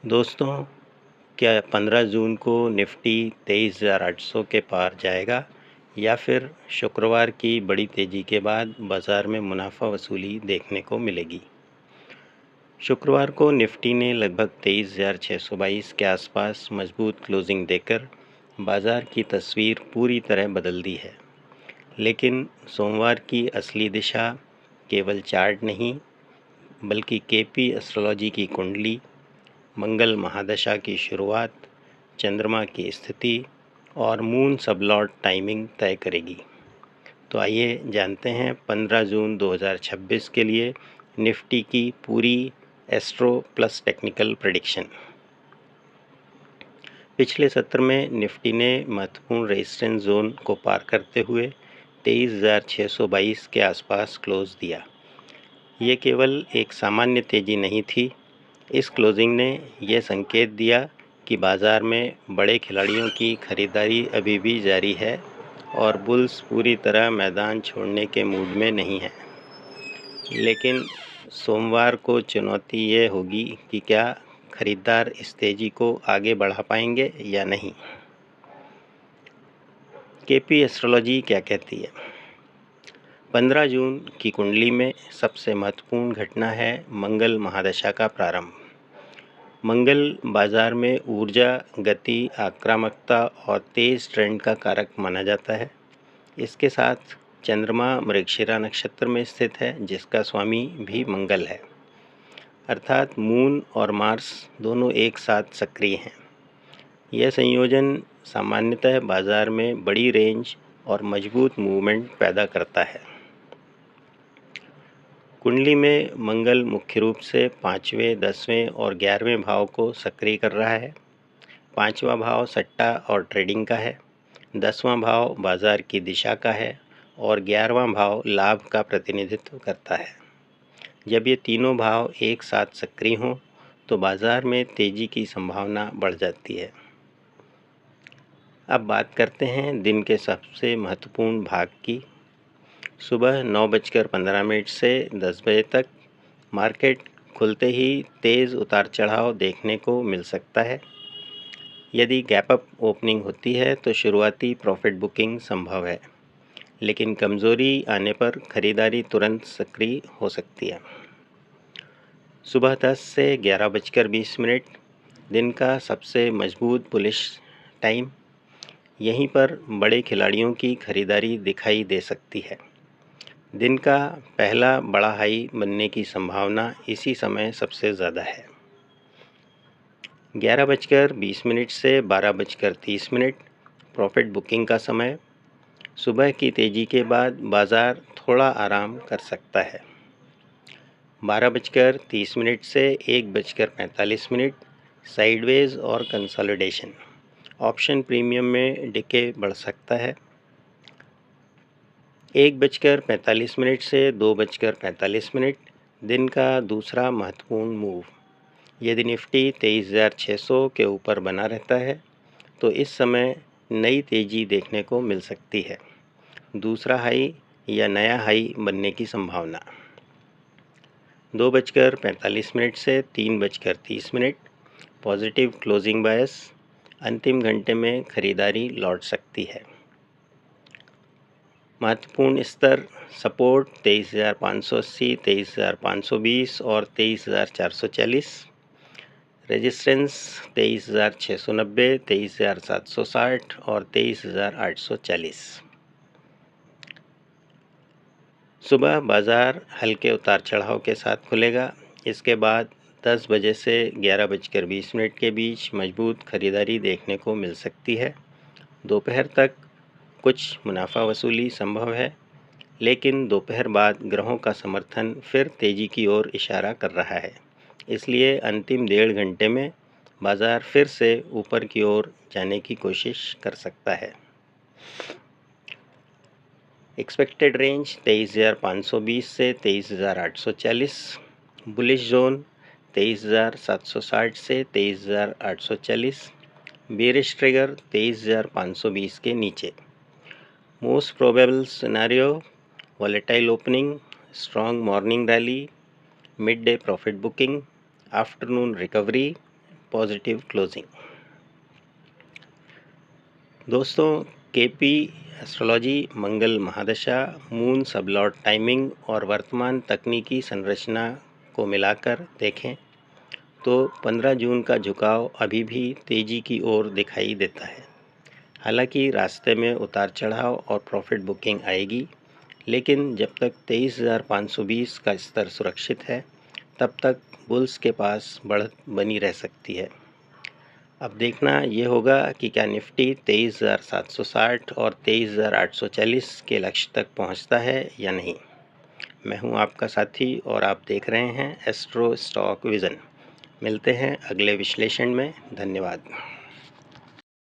दोस्तों, क्या 15 जून को निफ्टी 23,800 के पार जाएगा या फिर शुक्रवार की बड़ी तेजी के बाद बाजार में मुनाफा वसूली देखने को मिलेगी? शुक्रवार को निफ्टी ने लगभग 23,622 के आसपास मजबूत क्लोजिंग देकर बाजार की तस्वीर पूरी तरह बदल दी है। लेकिन सोमवार की असली दिशा केवल चार्ट नहीं, बल्कि केपी एस्ट्रोलॉजी की कुंडली, मंगल महादशा की शुरुआत, चंद्रमा की स्थिति और मून सबलॉर्ड टाइमिंग तय करेगी। तो आइए जानते हैं 15 जून 2026 के लिए निफ्टी की पूरी एस्ट्रो प्लस टेक्निकल प्रेडिक्शन। पिछले सत्र में निफ्टी ने महत्वपूर्ण रेजिस्टेंस जोन को पार करते हुए 23,622 के आसपास क्लोज दिया। ये केवल एक सामान्य तेजी नहीं थी। इस क्लोजिंग ने यह संकेत दिया कि बाजार में बड़े खिलाड़ियों की खरीदारी अभी भी जारी है और बुल्स पूरी तरह मैदान छोड़ने के मूड में नहीं है। लेकिन सोमवार को चुनौती ये होगी कि क्या खरीदार इस तेजी को आगे बढ़ा पाएंगे या नहीं। केपी एस्ट्रोलॉजी क्या कहती है? 15 जून की कुंडली में सबसे महत्वपूर्ण घटना है मंगल महादशा का प्रारंभ। मंगल बाजार में ऊर्जा, गति, आक्रामकता और तेज ट्रेंड का कारक माना जाता है। इसके साथ चंद्रमा मृगशिरा नक्षत्र में स्थित है, जिसका स्वामी भी मंगल है, अर्थात मून और मार्स दोनों एक साथ सक्रिय हैं। यह संयोजन सामान्यतः बाजार में बड़ी रेंज और मजबूत मूवमेंट पैदा करता है। कुंडली में मंगल मुख्य रूप से 5वें, 10वें और 11वें भाव को सक्रिय कर रहा है। 5वां भाव सट्टा और ट्रेडिंग का है, 10वां भाव बाजार की दिशा का है और 11वां भाव लाभ का प्रतिनिधित्व करता है। जब ये तीनों भाव एक साथ सक्रिय हों तो बाजार में तेजी की संभावना बढ़ जाती है। अब बात करते हैं दिन के सबसे महत्वपूर्ण भाग की। सुबह 9:15 से 10 बजे तक मार्केट खुलते ही तेज़ उतार चढ़ाव देखने को मिल सकता है। यदि गैप अप ओपनिंग होती है तो शुरुआती प्रॉफिट बुकिंग संभव है, लेकिन कमज़ोरी आने पर खरीदारी तुरंत सक्रिय हो सकती है। सुबह 10 से 11:20 दिन का सबसे मजबूत बुलिश टाइम। यहीं पर बड़े खिलाड़ियों की खरीदारी दिखाई दे सकती है। दिन का पहला बड़ा हाई बनने की संभावना इसी समय सबसे ज़्यादा है। 11:20 से 12:30 प्रॉफिट बुकिंग का समय। सुबह की तेज़ी के बाद बाज़ार थोड़ा आराम कर सकता है। 12:30 से 1:45 साइडवेज और कंसोलिडेशन। ऑप्शन प्रीमियम में डिके बढ़ सकता है। 1:45 से 2:45 दिन का दूसरा महत्वपूर्ण मूव। यदि निफ्टी 23,600 के ऊपर बना रहता है तो इस समय नई तेज़ी देखने को मिल सकती है। दूसरा हाई या नया हाई बनने की संभावना। 2:45 से 3:30 पॉजिटिव क्लोजिंग बायस। अंतिम घंटे में खरीदारी लौट सकती है। महत्वपूर्ण स्तर सपोर्ट 23,580, 23,520 और 23,440। रेजिस्टेंस 23,690, 23,760 और 23,840। सुबह बाज़ार हल्के उतार चढ़ाव के साथ खुलेगा। इसके बाद 10 बजे से 11:20 के बीच मजबूत खरीदारी देखने को मिल सकती है। दोपहर तक कुछ मुनाफा वसूली संभव है, लेकिन दोपहर बाद ग्रहों का समर्थन फिर तेज़ी की ओर इशारा कर रहा है। इसलिए अंतिम 1.5 घंटे में बाज़ार फिर से ऊपर की ओर जाने की कोशिश कर सकता है। एक्सपेक्टेड रेंज 23,520 से 23,840। बुलिश जोन 23,760 से 23,840। बेरिश ट्रिगर 23,520 के नीचे। Most probable scenario volatile opening, strong morning rally, mid day profit booking, afternoon recovery, positive closing. दोस्तों, केपी एस्ट्रोलॉजी मंगल महादशा, मून सबलॉर्ड टाइमिंग और वर्तमान तकनीकी संरचना को मिलाकर देखें तो 15 जून का झुकाव अभी भी तेजी की ओर दिखाई देता है। हालांकि रास्ते में उतार चढ़ाव और प्रॉफिट बुकिंग आएगी, लेकिन जब तक 23,520 का स्तर सुरक्षित है तब तक बुल्स के पास बढ़त बनी रह सकती है। अब देखना ये होगा कि क्या निफ्टी 23,760 और 23,840 के लक्ष्य तक पहुंचता है या नहीं। मैं हूं आपका साथी और आप देख रहे हैं एस्ट्रो स्टॉक विज़न। मिलते हैं अगले विश्लेषण में। धन्यवाद।